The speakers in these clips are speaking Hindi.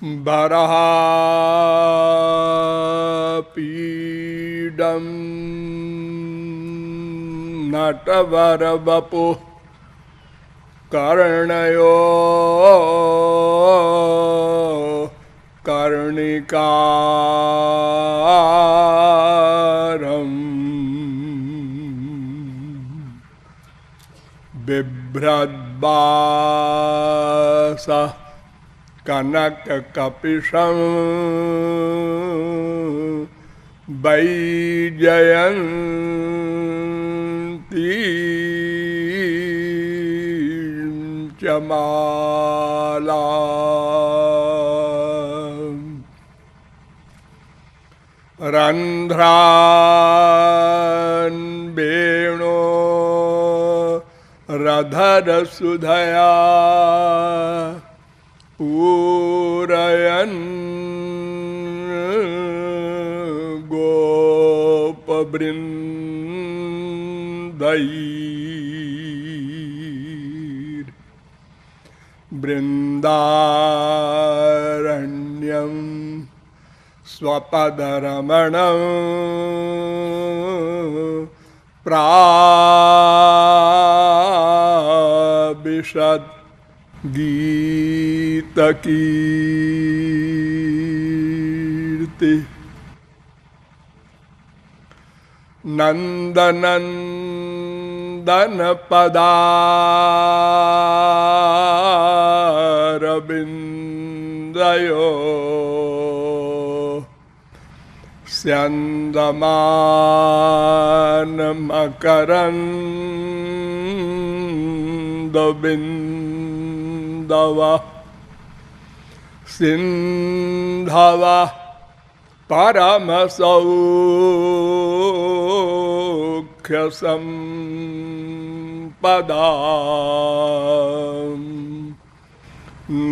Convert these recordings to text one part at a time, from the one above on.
बरहापीडं नटवरवपुः कर्णयो कर्णिकारं बिभ्रद्वासः कनककपिशं वैजयन्ती च माला रन्ध्रान् वेणो रधरसुधया पूरयन् गोपवृन्दैर्वृन्दारण्यं स्वपदरमणं प्राविशत् गीतकीर्ति नंदनंदन पदारविंदयो स्यन्दमान मकरन्दबिन्दवः सिन्धवः परमसौख्यसम्पदां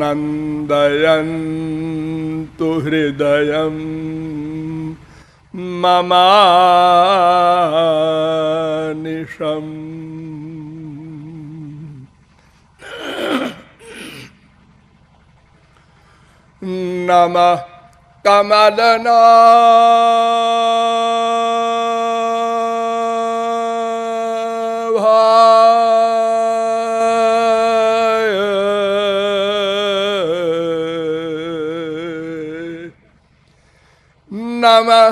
नन्दयन्तु हृदयं ममानिशम्। नमः कमलनाभाय नमः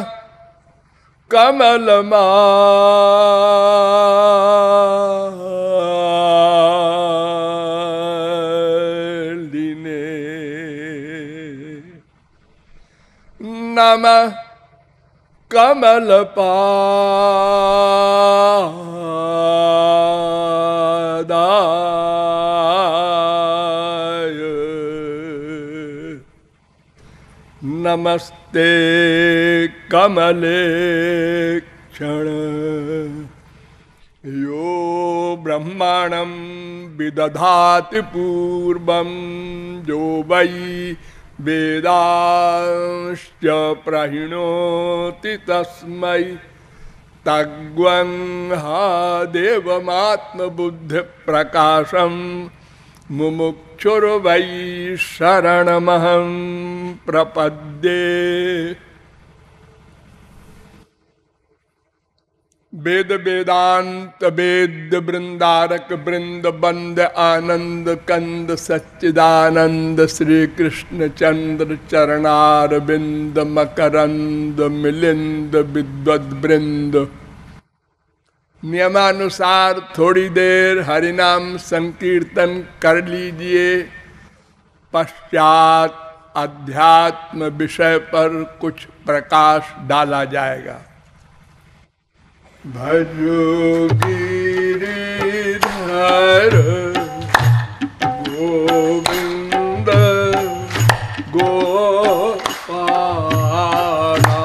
कमलमालिने नमः कमलपादाय नमस्ते कमलेक्षण यो ब्रह्माणं विदधाति पूर्वं जो वै वेदांश्च प्रहिणोति तस्मै तग्वंहा देवमात्मबुद्धिप्रकाशं मुमुक्षुर्वै शरणमहं प्रपद्ये। वेद वेदांत वेद वृंदारक वृंद बंद आनंद कंद सच्चिदानंद श्री कृष्ण चंद्र चरणार बिंद मकरंद मिलिंद विद्वद वृंद। नियमानुसार थोड़ी देर हरिनाम संकीर्तन कर लीजिए, पश्चात अध्यात्म विषय पर कुछ प्रकाश डाला जाएगा। भजो गिरिधर गोविंद गोपाला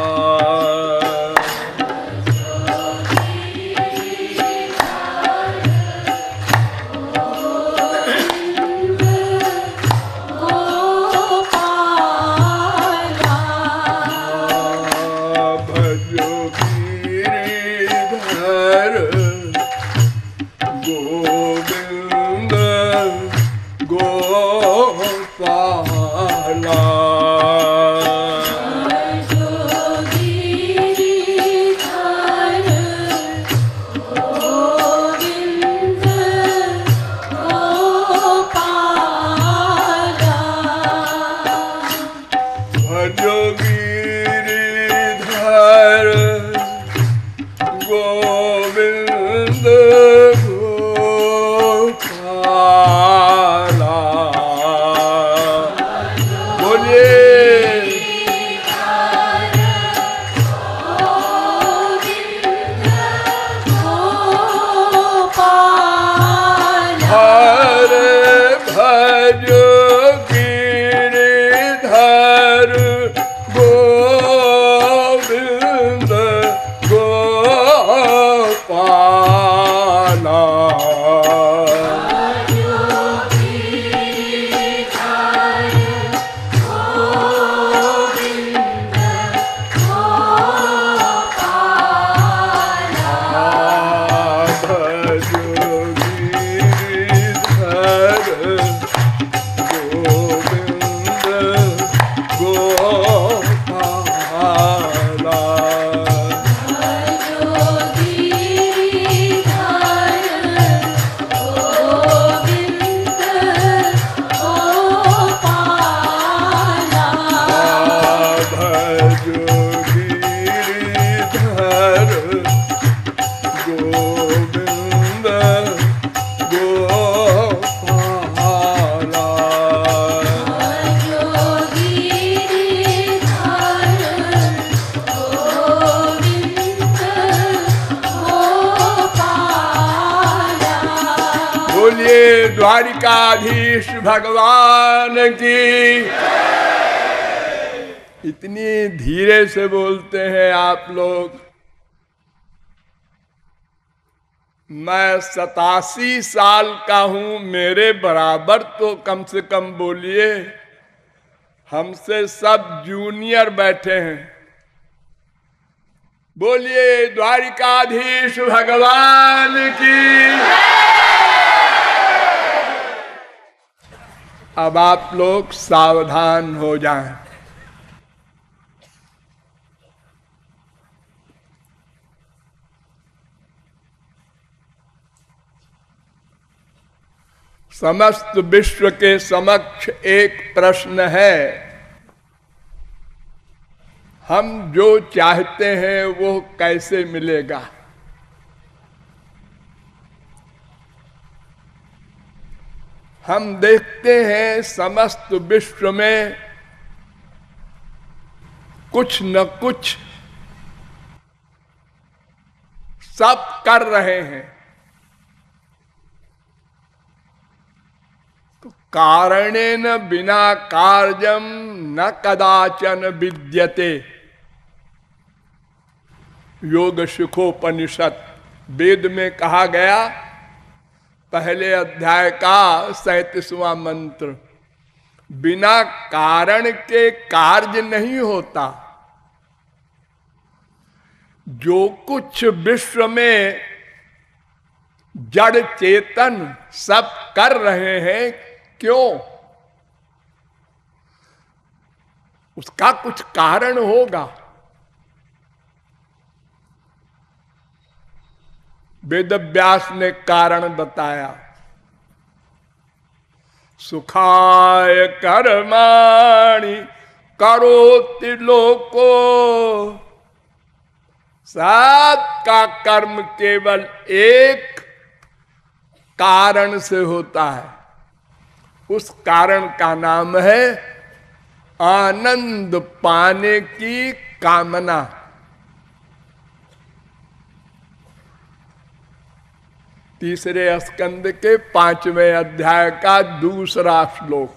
गोविंद गोपाला द्वारिकाधीश भगवान की। इतनी धीरे से बोलते हैं आप लोग। मैं 87 साल का हूं, मेरे बराबर तो कम से कम बोलिए। हमसे सब जूनियर बैठे हैं। बोलिए द्वारिकाधीश भगवान की। अब आप लोग सावधान हो जाएं। समस्त विश्व के समक्ष एक प्रश्न है। हम जो चाहते हैं वो कैसे मिलेगा? हम देखते हैं समस्त विश्व में कुछ न कुछ सब कर रहे हैं। तो कारणेन बिना कार्यम न कदाचन विद्यते। योग शिखोपनिषद वेद में कहा गया, पहले अध्याय का 37वां मंत्र। बिना कारण के कार्य नहीं होता। जो कुछ विश्व में जड़ चेतन सब कर रहे हैं, क्यों? उसका कुछ कारण होगा। वेदव्यास ने कारण बताया। सुखाय कर्माणि करोति लोको। सबका कर्म केवल एक कारण से होता है। उस कारण का नाम है आनंद पाने की कामना। तीसरे स्कंद के 5वें अध्याय का दूसरा श्लोक।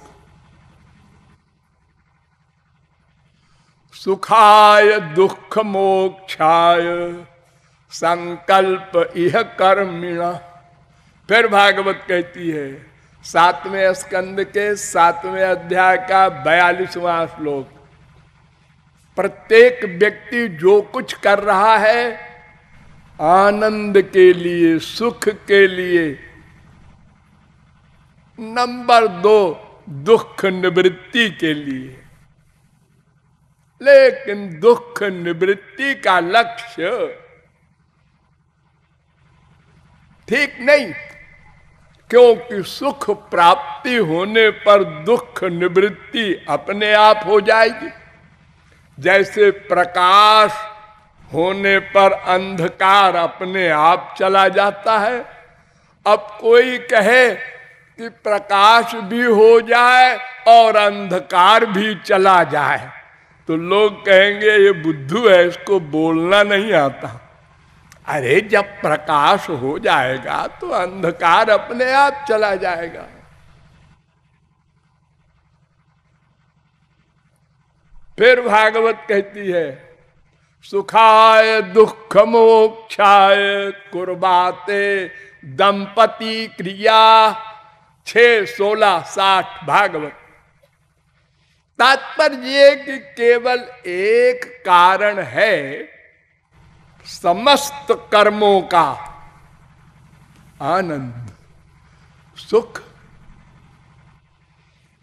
सुखाय दुख मोक्षाय संकल्प इह कर्मिणा। फिर भागवत कहती है 7वें स्कंद के 7वें अध्याय का 42वां श्लोक। प्रत्येक व्यक्ति जो कुछ कर रहा है आनंद के लिए, सुख के लिए। नंबर 2 दुख निवृत्ति के लिए। लेकिन दुख निवृत्ति का लक्ष्य ठीक नहीं, क्योंकि सुख प्राप्ति होने पर दुख निवृत्ति अपने आप हो जाएगी। जैसे प्रकाश होने पर अंधकार अपने आप चला जाता है। अब कोई कहे कि प्रकाश भी हो जाए और अंधकार भी चला जाए, तो लोग कहेंगे ये बुद्धू है, इसको बोलना नहीं आता। अरे जब प्रकाश हो जाएगा तो अंधकार अपने आप चला जाएगा। फिर भागवत कहती है सुखाय दुख मोक्षाय कुर्बाते दंपति क्रिया। 6, 16, 60 भागवत। तात्पर्य ये कि केवल एक कारण है समस्त कर्मों का, आनंद, सुख।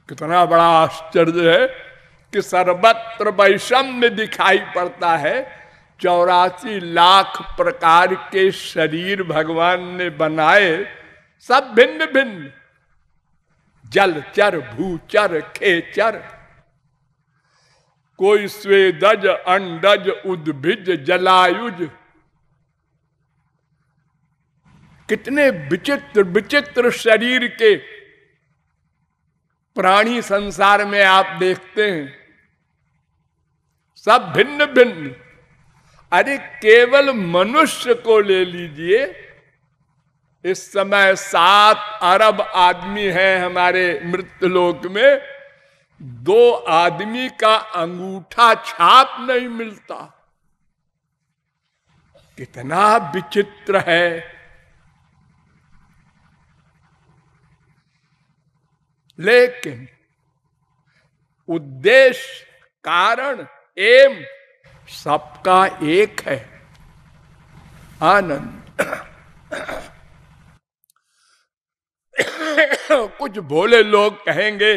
कितना बड़ा आश्चर्य है कि सर्वत्र वैषम्य दिखाई पड़ता है। 84 लाख प्रकार के शरीर भगवान ने बनाए, सब भिन्न भिन्न। जलचर, भूचर, खेचर। कोई स्वेदज, अंडज, उद्भिज, जलायुज। कितने विचित्र विचित्र शरीर के प्राणी संसार में आप देखते हैं, सब भिन्न भिन्न। अरे केवल मनुष्य को ले लीजिए, इस समय 7 अरब आदमी हैं हमारे मृत्युलोक में, 2 आदमी का अंगूठा छाप नहीं मिलता। कितना विचित्र है। लेकिन उद्देश्य, कारण, एम सबका एक है, आनंद। कुछ भोले लोग कहेंगे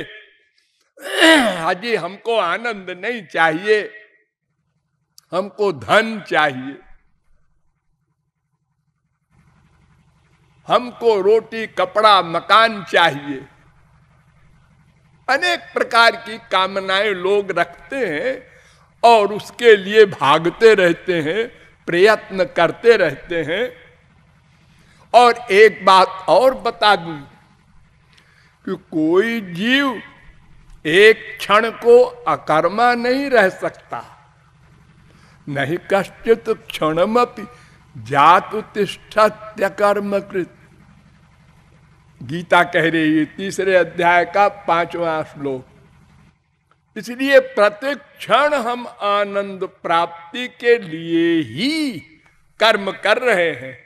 हाजी हमको आनंद नहीं चाहिए, हमको धन चाहिए, हमको रोटी कपड़ा मकान चाहिए। अनेक प्रकार की कामनाएं लोग रखते हैं और उसके लिए भागते रहते हैं, प्रयत्न करते रहते हैं। और एक बात और बता दूं कि कोई जीव एक क्षण को अकर्मा नहीं रह सकता। नहीं कश्चित क्षणमपि जातु तिष्ठत्यकर्मकृत, गीता कह रही है 3 अध्याय का 5वां श्लोक। इसलिए प्रत्येक क्षण हम आनंद प्राप्ति के लिए ही कर्म कर रहे हैं।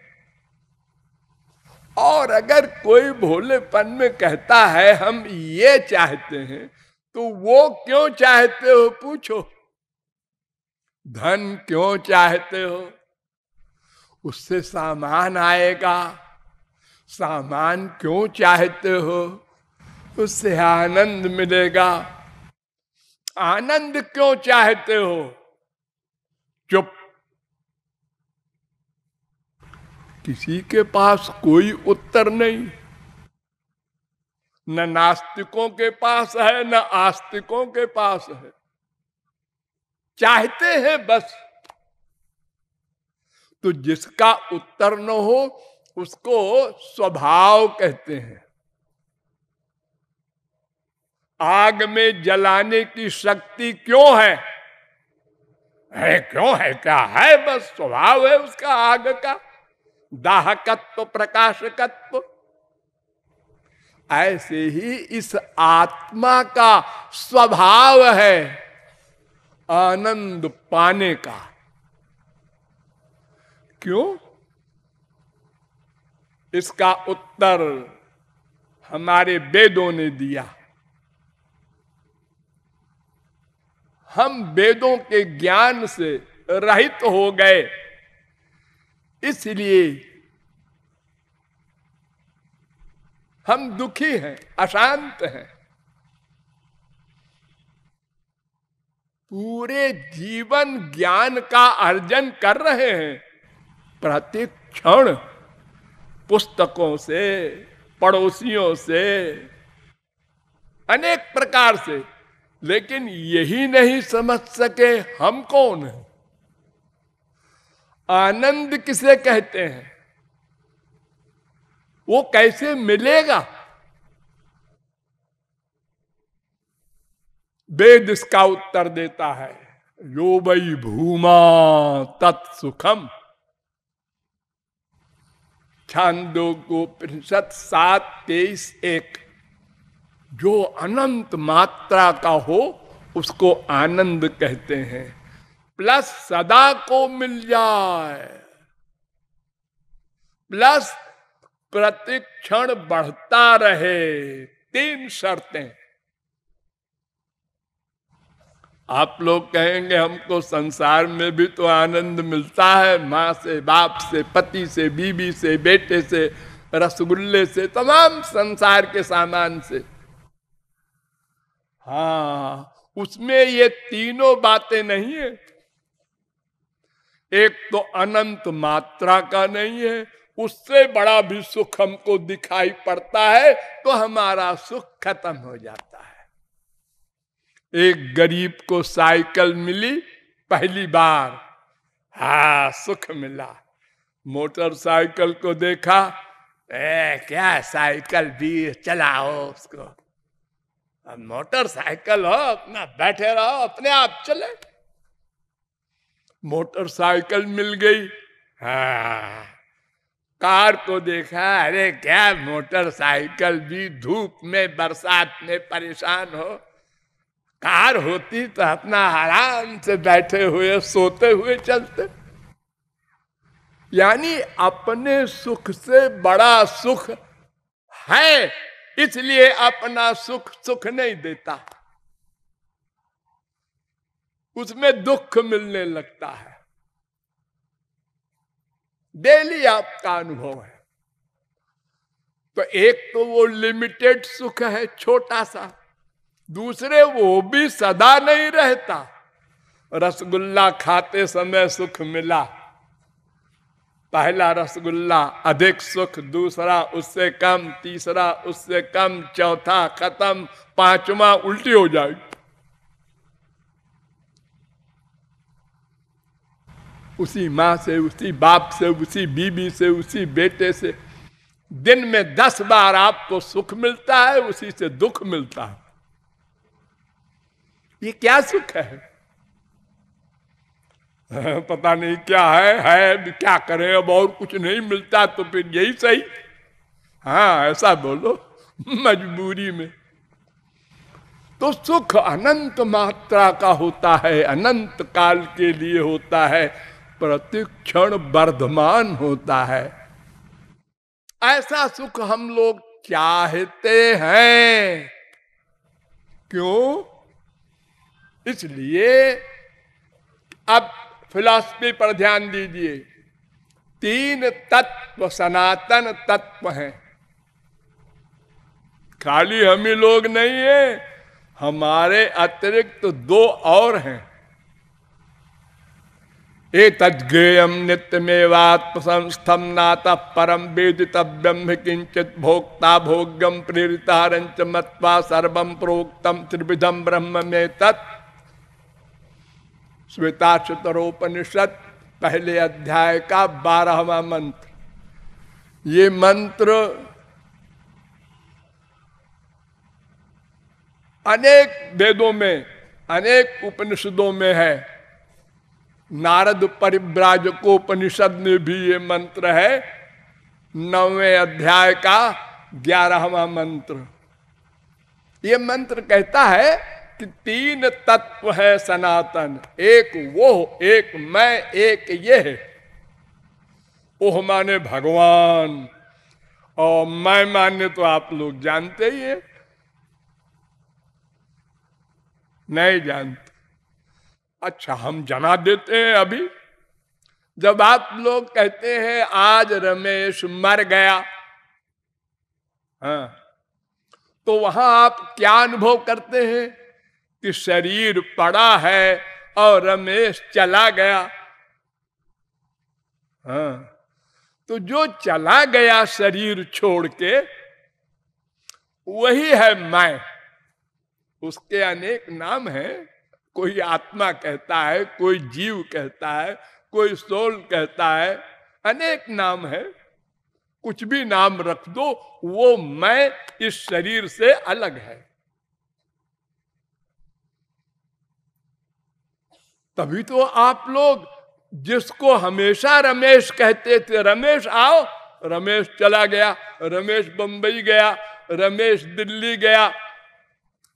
और अगर कोई भोलेपन में कहता है हम ये चाहते हैं, तो वो क्यों चाहते हो पूछो। धन क्यों चाहते हो? उससे सामान आएगा। सामान क्यों चाहते हो? उससे आनंद मिलेगा। आनंद क्यों चाहते हो? चुप। किसी के पास कोई उत्तर नहीं, न नास्तिकों के पास है न आस्तिकों के पास है। चाहते हैं बस। तो जिसका उत्तर न हो उसको स्वभाव कहते हैं। आग में जलाने की शक्ति क्यों है? क्यों है? क्या है? बस स्वभाव है उसका, आग का दाहकत्व, प्रकाशकत्व। ऐसे ही इस आत्मा का स्वभाव है आनंद पाने का। क्यों? इसका उत्तर हमारे वेदों ने दिया। हम वेदों के ज्ञान से रहित हो गए, इसलिए हम दुखी हैं, अशांत हैं। पूरे जीवन ज्ञान का अर्जन कर रहे हैं, प्रत्येक क्षण पुस्तकों से, पड़ोसियों से, अनेक प्रकार से। लेकिन यही नहीं समझ सके हम कौन है, आनंद किसे कहते हैं, वो कैसे मिलेगा। वेद इसका उत्तर देता है, यो वै भूमा तत्सुखम। छांदोग्योपनिषद 7:23-1। जो अनंत मात्रा का हो उसको आनंद कहते हैं। प्लस सदा को मिल जाए, प्लस प्रतिक्षण बढ़ता रहे। 3 शर्तें। आप लोग कहेंगे हमको संसार में भी तो आनंद मिलता है, माँ से, बाप से, पति से, बीवी से, बेटे से, रसगुल्ले से, तमाम संसार के सामान से। हाँ, उसमें ये तीनों बातें नहीं है। एक तो अनंत मात्रा का नहीं है, उससे बड़ा भी सुख हमको दिखाई पड़ता है तो हमारा सुख खत्म हो जाता है। एक गरीब को साइकिल मिली पहली बार, हाँ सुख मिला। मोटरसाइकिल को देखा, क्या साइकिल भी चलाओ उसको, अब मोटरसाइकिल हो अपना बैठे रहो, अपने आप चले। मोटरसाइकिल मिल गई, हाँ कार को देखा, अरे क्या मोटरसाइकिल भी धूप में बरसात में परेशान हो, कार होती तो अपना आराम से बैठे हुए सोते हुए चलते। यानी अपने सुख से बड़ा सुख है, इसलिए अपना सुख सुख नहीं देता, उसमें दुख मिलने लगता है। डेली आपका अनुभव है। तो एक तो वो लिमिटेड सुख है, छोटा सा, दूसरे वो भी सदा नहीं रहता। रसगुल्ला खाते समय सुख मिला, पहला रसगुल्ला अधिक सुख, दूसरा उससे कम, तीसरा उससे कम, चौथा खत्म, पांचवा उल्टी हो जाएगी। उसी माँ से, उसी बाप से, उसी बीबी से, उसी बेटे से दिन में 10 बार आपको सुख मिलता है, उसी से दुख मिलता है। ये क्या सुख है? पता नहीं क्या है क्या करें, अब और कुछ नहीं मिलता तो फिर यही सही। हाँ ऐसा बोलो, मजबूरी में। तो सुख अनंत मात्रा का होता है, अनंत काल के लिए होता है, प्रतिक्षण वर्धमान होता है। ऐसा सुख हम लोग चाहते हैं। क्यों? इसलिए अब फिलॉसफी पर ध्यान दीजिए। 3 तत्व सनातन तत्व हैं, खाली हम ही लोग नहीं है, हमारे अतिरिक्त 2 और हैं। एतज्ञेयं नित्यमेवात्म संस्थम नातः परम वेदितव्यम किंचित भोक्ता भोग्यम प्रेरितारंच मत्वा सर्वं प्रोक्तम त्रिविधम ब्रह्म में तत्। श्वेताश्वतरोपनिषद पहले अध्याय का 12वां मंत्र। ये मंत्र अनेक वेदों में, अनेक उपनिषदों में है। नारद परिव्राजकोपनिषद में भी ये मंत्र है, 9वें अध्याय का 11वां मंत्र। ये मंत्र कहता है कि 3 तत्व है सनातन, एक वो, एक मैं, एक ये है। ओह माने भगवान, और मैं माने तो आप लोग जानते ही है, नहीं जानते। अच्छा हम जना देते हैं। अभी जब आप लोग कहते हैं आज रमेश मर गया, हाँ, तो वहां आप क्या अनुभव करते हैं कि शरीर पड़ा है और रमेश चला गया। हाँ, तो जो चला गया शरीर छोड़ के, वही है मैं। उसके अनेक नाम हैं, कोई आत्मा कहता है, कोई जीव कहता है, कोई सोल कहता है, अनेक नाम है। कुछ भी नाम रख दो, वो मैं इस शरीर से अलग है। तभी तो आप लोग जिसको हमेशा रमेश कहते थे, रमेश आओ, रमेश चला गया, रमेश बंबई गया, रमेश दिल्ली गया,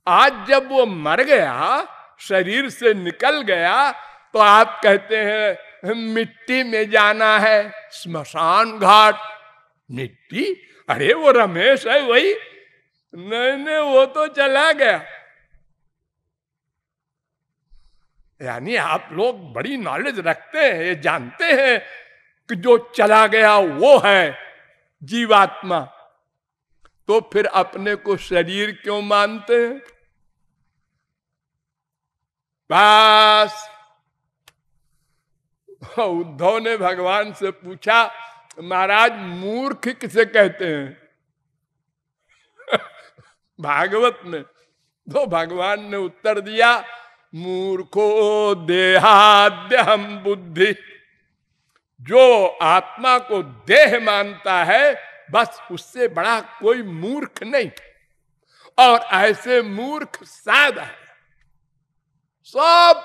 आज जब वो मर गया, शरीर से निकल गया, तो आप कहते हैं मिट्टी में जाना है, स्मशान घाट। मिट्टी? अरे वो रमेश है वही। नहीं, वो तो चला गया। यानी आप लोग बड़ी नॉलेज रखते हैं, ये जानते हैं कि जो चला गया वो है जीवात्मा, तो फिर अपने को शरीर क्यों मानते हैं? बस उद्धव ने भगवान से पूछा, महाराज मूर्ख किसे कहते हैं? भागवत में तो भगवान ने उत्तर दिया, मूर्खो देहाद्यहम बुद्धि। जो आत्मा को देह मानता है, बस उससे बड़ा कोई मूर्ख नहीं। और ऐसे मूर्ख साध है सब।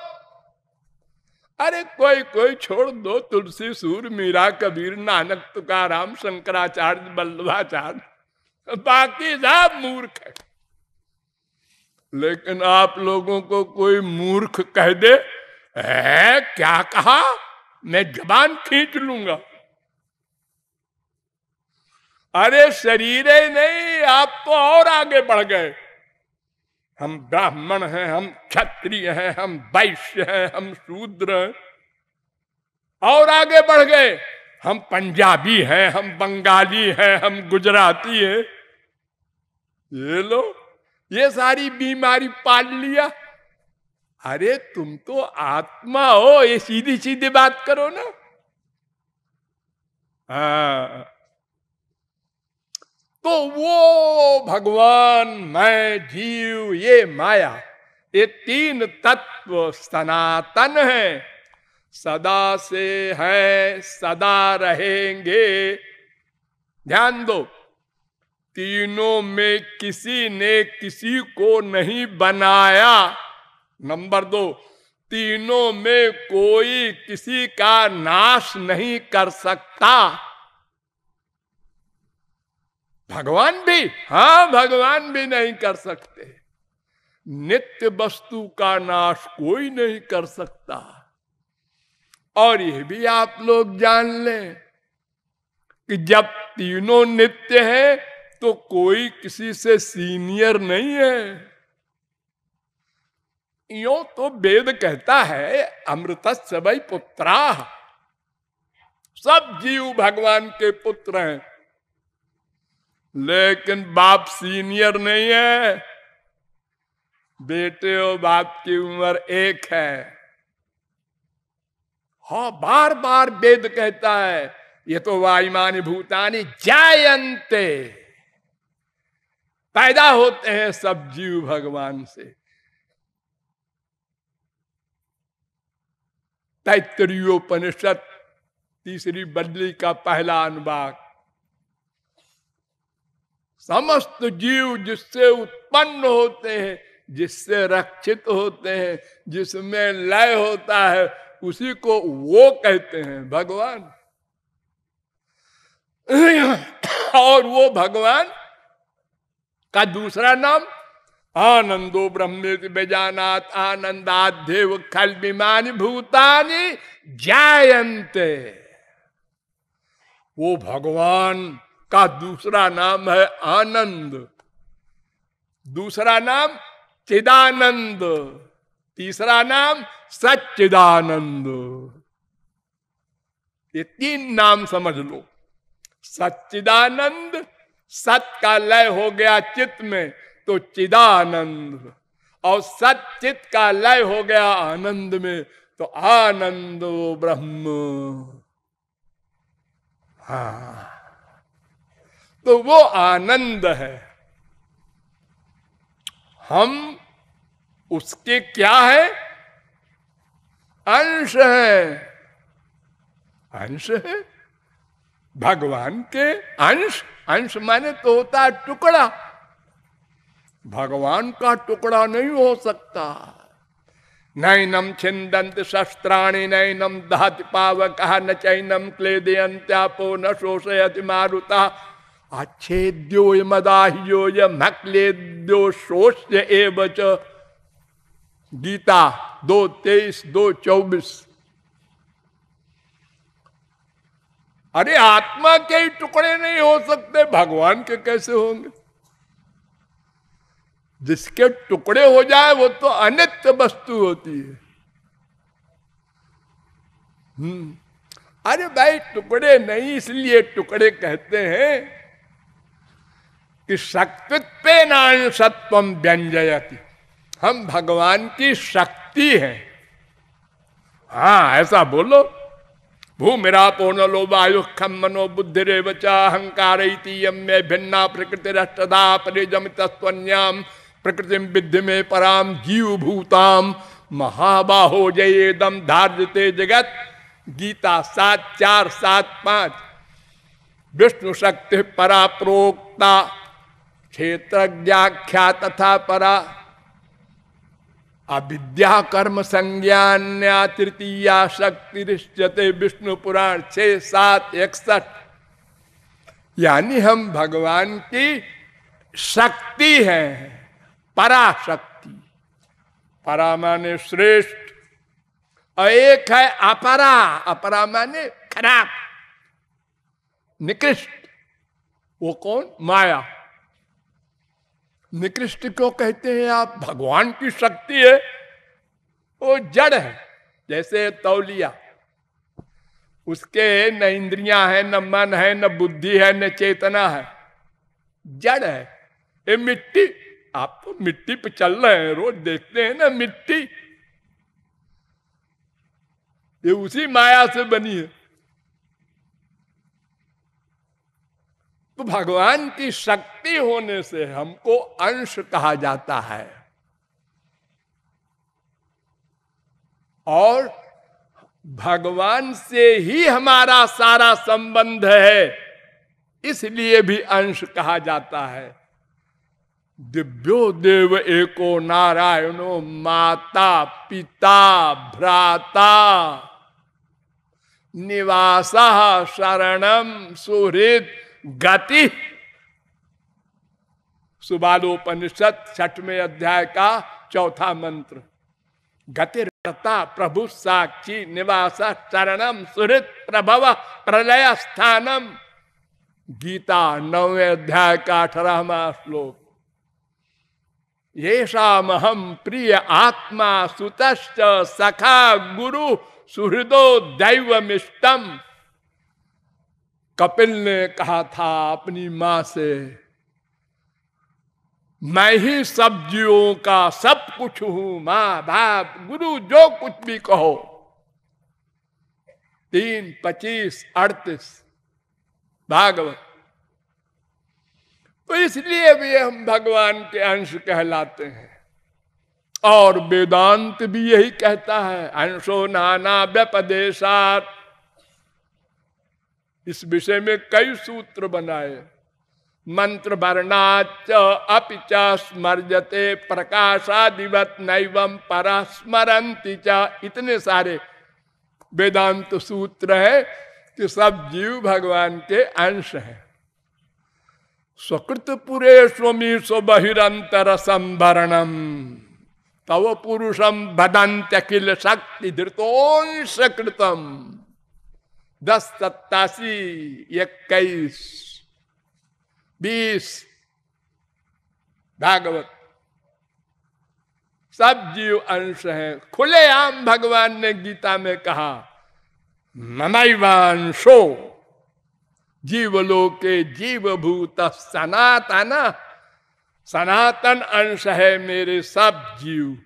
अरे कोई कोई छोड़ दो, तुलसी, सूर, मीरा, कबीर, नानक, तुकाराम, शंकराचार्य, वल्लभाचार्य, बाकी सब मूर्ख है। लेकिन आप लोगों को कोई मूर्ख कह दे, है क्या कहा, मैं जबान खींच लूंगा। अरे शरीर ही नहीं, आप तो और आगे बढ़ गए। हम ब्राह्मण हैं, हम क्षत्रिय हैं, हम वैश्य हैं, हम शूद्र हैं, और आगे बढ़ गए। हम पंजाबी हैं, हम बंगाली हैं, हम गुजराती हैं। ये लो, ये सारी बीमारी पाल लिया। अरे तुम तो आत्मा हो, ये सीधी सीधी बात करो ना। हाँ, तो वो भगवान, मैं, जीव, ये माया, ये तीन तत्व सनातन है, सदा से है, सदा रहेंगे। ध्यान दो, तीनों में किसी ने किसी को नहीं बनाया। नंबर 2, तीनों में कोई किसी का नाश नहीं कर सकता। भगवान भी, हाँ भगवान भी नहीं कर सकते। नित्य वस्तु का नाश कोई नहीं कर सकता। और ये भी आप लोग जान लें कि जब तीनों नित्य है तो कोई किसी से सीनियर नहीं है। यो तो वेद कहता है, अमृतस्य वै पुत्राः, सब जीव भगवान के पुत्र हैं, लेकिन बाप सीनियर नहीं है। बेटे और बाप की उम्र एक है। हाँ, बार बार वेद कहता है, ये तो वायुमानि भूतानि जायन्ते, पैदा होते हैं सब जीव भगवान से। तैत्तरीयोपनिषद तीसरी बल्ली का पहला अनुवाक। समस्त जीव जिससे उत्पन्न होते हैं, जिससे रक्षित होते हैं, जिसमें लय होता है, उसी को वो कहते हैं भगवान। और वो भगवान का दूसरा नाम आनंदो ब्रह्मेति बेजानात आनंदाध्येव खल्विमानि भूतानि जायन्ते। वो भगवान का दूसरा नाम है आनंद, दूसरा नाम चिदानंद, तीसरा नाम सच्चिदानंद। ये तीन नाम समझ लो। सच्चिदानंद, सत का लय हो गया चित्त में तो चिदानंद, और सच्चित का लय हो गया आनंद में तो आनंदो ब्रह्म। हाँ, तो वो आनंद है। हम उसके क्या है? अंश है। अंश है भगवान के अंश। अंश माने तो होता है टुकड़ा। भगवान का टुकड़ा नहीं हो सकता। नैनम छिन्दन्ति शस्त्राणि नैनम दहति पावकः न चैनम क्लेदयन्त्यापो न शोषयति मारुतः अच्छेद्यो मदाह्यो यमक्लेद्यो शोष्य एव च। गीता 2:23, 2:24। अरे आत्मा के ही टुकड़े नहीं हो सकते, भगवान के कैसे होंगे? जिसके टुकड़े हो जाए वो तो अनित्य वस्तु होती है। अरे भाई टुकड़े नहीं, इसलिए टुकड़े कहते हैं कि शक्तित्वेन सत्वम व्यंजयति। हम भगवान की शक्ति हैं। हाँ, ऐसा बोलो। भूमिरापो नलो वायु खम मनो बुद्धिरेव च अहंकार इति यम्मे भिन्ना प्रकृतिरष्टधा परिजमितस्त्वन्याम प्रकृतिम विद्धि में पराम जीव भूताम महाबाहो जयेदम धार्यते जगत। गीता 7:4, 7:5। विष्णु शक्ति परा प्रोक्ता क्षेत्रज्ञाख्या तथा परा। अविद्या कर्म संज्ञान्या तृतीया शक्ति विष्णु पुराण 6-7-61। यानी हम भगवान की शक्ति हैं, पराशक्ति। परा माने श्रेष्ठ, और एक है अपरा। अपरा माने खराब, निकृष्ट। वो कौन? माया। निकृष्ट क्यों कहते हैं आप? भगवान की शक्ति है, वो जड़ है। जैसे तौलिया, उसके न इंद्रियां हैं, न मन है, न बुद्धि है, न चेतना है, जड़ है। ये मिट्टी, आप तो मिट्टी पे चल रहे हैं, रोज देखते हैं ना मिट्टी, ये उसी माया से बनी है। तो भगवान की शक्ति होने से हमको अंश कहा जाता है, और भगवान से ही हमारा सारा संबंध है, इसलिए भी अंश कहा जाता है। दिव्यो देव एको नारायणो माता पिता भ्राता निवासा शरणम सुहृद गति। सुबालोपनिषद 6वें अध्याय का 4था मंत्र। गतिर्ता प्रभु साक्षी निवास शरणम सुहृद प्रभव प्रलय स्थानम। गीता 9वें अध्याय का 18वां श्लोक। येषामहं प्रिय आत्मा सुतश्च सखा गुरु सुहृदो दैवमिष्टम। कपिल ने कहा था अपनी मां से, मैं ही सब जीवों का सब कुछ हूं, मां बाप गुरु जो कुछ भी कहो। 3:25-38 भागवत। तो इसलिए भी हम भगवान के अंश कहलाते हैं। और वेदांत भी यही कहता है, अंशो नाना व्यपदेशात्। इस विषय में कई सूत्र बनाए। मंत्र वर्णाच अपिच स्मर्जते प्रकाशादिवत नैवम परस्मरन्ति च। इतने सारे वेदांत सूत्र है कि सब जीव भगवान के अंश हैं। स्वकृत पुरे स्वमी स्वबहिरंतर संभरणम तव पुरुषम भदंत्यखिल शक्ति धृतोंश कृतम। 10:87-21-20 भागवत। सब जीव अंश हैं। खुलेआम भगवान ने गीता में कहा, ममैवांशो जीवलोके जीवभूत सनातन। सनातन अंश है मेरे सब जीव।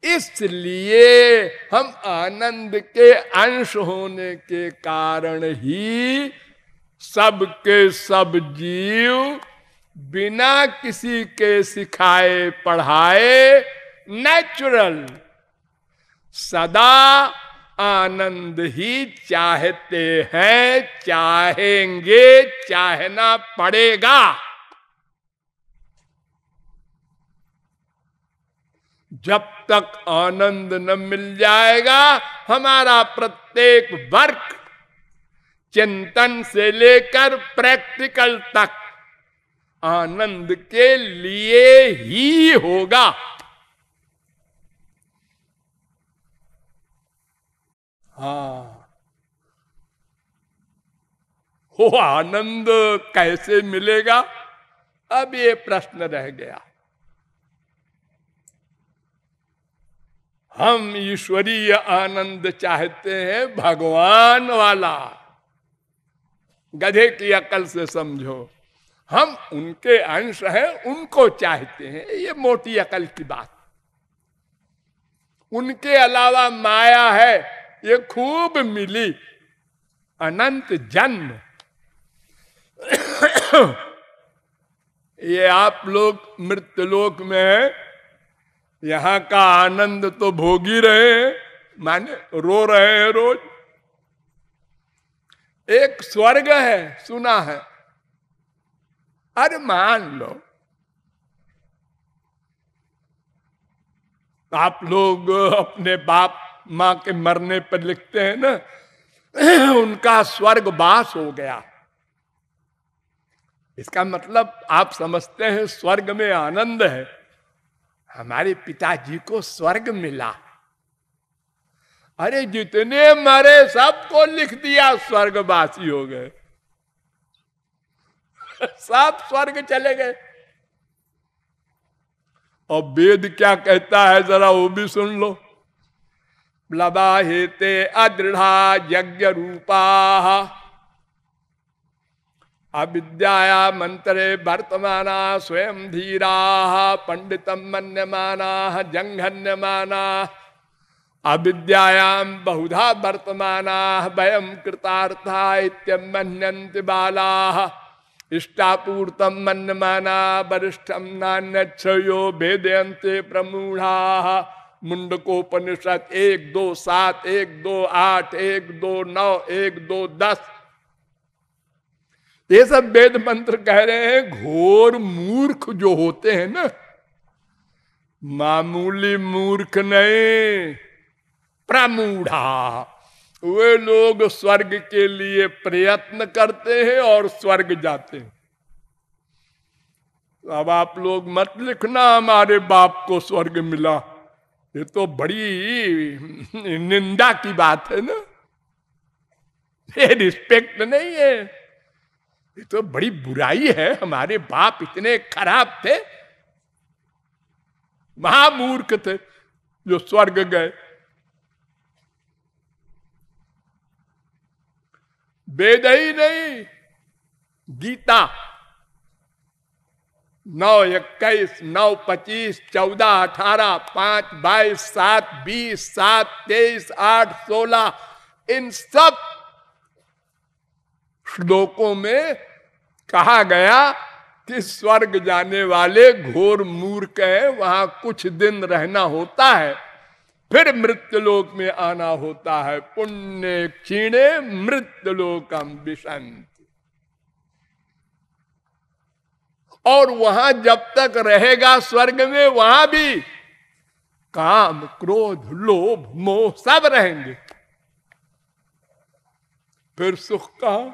इसलिए हम आनंद के अंश होने के कारण ही सबके सब जीव बिना किसी के सिखाए पढ़ाए नेचुरल सदा आनंद ही चाहते हैं, चाहेंगे, चाहना पड़ेगा। जब तक आनंद न मिल जाएगा, हमारा प्रत्येक वर्क चिंतन से लेकर प्रैक्टिकल तक आनंद के लिए ही होगा। हाँ, वो आनंद कैसे मिलेगा, अब ये प्रश्न रह गया। हम ईश्वरीय आनंद चाहते हैं, भगवान वाला। गधे की अकल से समझो, हम उनके अंश हैं, उनको चाहते हैं, ये मोटी अकल की बात। उनके अलावा माया है, ये खूब मिली, अनंत जन्म। ये आप लोग मृत्युलोक में है, यहां का आनंद तो भोग ही रहे हैं, माने रो रहे हैं रोज। एक स्वर्ग है, सुना है, अरे मान लो आप लोग अपने बाप मां के मरने पर लिखते हैं ना, उनका स्वर्गवास हो गया। इसका मतलब आप समझते हैं स्वर्ग में आनंद है। हमारे पिताजी को स्वर्ग मिला। अरे जितने मरे सबको लिख दिया स्वर्गवासी हो गए, सब स्वर्ग चले गए। और वेद क्या कहता है जरा वो भी सुन लो। प्लवाहेते अदृढ़ा यज्ञ रूपा अविद्याया मंत्रे वर्तमाना स्वयं धीरा पंडितम मन्यमाना जंघन्यमाना अविद्यायाम बहुधा वर्तमाना वयम कृतार्था इत्यमन्यन्ति बालाः इष्टापूर्तम मन्यमाना वरिष्ठम नान्यच्छयो भेदयन्ते प्रमूढ़ाः। मुंडकोपनिषद 1-2-7, 1-2-8, 1-2-9, 1-2-10। ये सब वेद मंत्र कह रहे हैं घोर मूर्ख जो होते हैं ना, मामूली मूर्ख नहीं, प्रमूढ़ा, वे लोग स्वर्ग के लिए प्रयत्न करते हैं और स्वर्ग जाते हैं। अब आप लोग मत लिखना हमारे बाप को स्वर्ग मिला, ये तो बड़ी निंदा की बात है ना, ये रिस्पेक्ट नहीं है, ये तो बड़ी बुराई है। हमारे बाप इतने खराब थे, महामूर्ख थे जो स्वर्ग गए। वेद ही नहीं, गीता 9:21, 9:25, 14:18, 5:22, 7:20, 7:23, 8:16, इन सब श्लोकों में कहा गया कि स्वर्ग जाने वाले घोर मूर्ख हैं, वहां कुछ दिन रहना होता है, फिर मृत्युलोक में आना होता है। पुण्य क्षीणे मृत्युलोकम विशंति। और वहां जब तक रहेगा स्वर्ग में, वहां भी काम क्रोध लोभ मोह सब रहेंगे। फिर सुख कहां?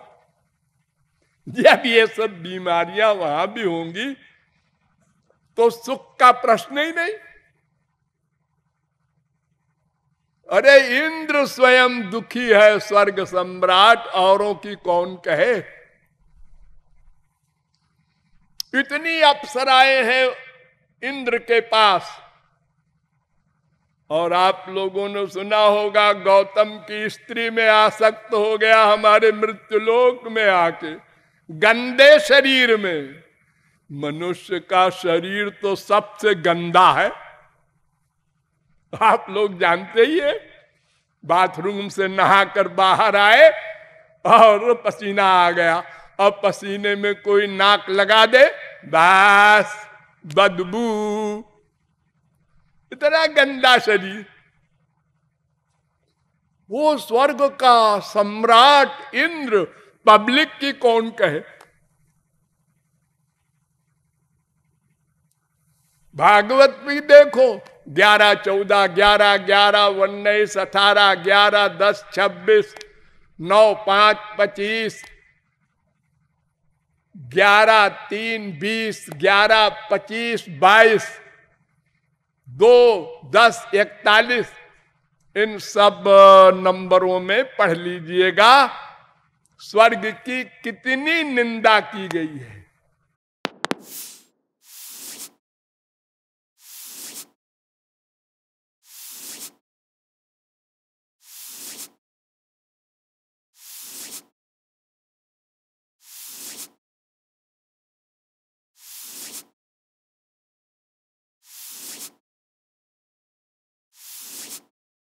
जब ये सब बीमारियां वहां भी होंगी तो सुख का प्रश्न ही नहीं। अरे इंद्र स्वयं दुखी है, स्वर्ग सम्राट, औरों की कौन कहे। इतनी अप्सराएं हैं इंद्र के पास। और आप लोगों ने सुना होगा गौतम की स्त्री में आसक्त हो गया हमारे मृत्युलोक में आके, गंदे शरीर में। मनुष्य का शरीर तो सबसे गंदा है, आप लोग जानते ही है। बाथरूम से नहाकर बाहर आए और पसीना आ गया, अब पसीने में कोई नाक लगा दे, बस बदबू, इतना गंदा शरीर। वो स्वर्ग का सम्राट इंद्र, पब्लिक की कौन कहे। भागवत भी देखो, 11, 14, 11, 11, 19, 18, 11, 10, 26, 9, 5, 25, 11, 3, 20, 11, 25, 22, 2, 10, 41, इन सब नंबरों में पढ़ लीजिएगा स्वर्ग की कितनी निंदा की गई है।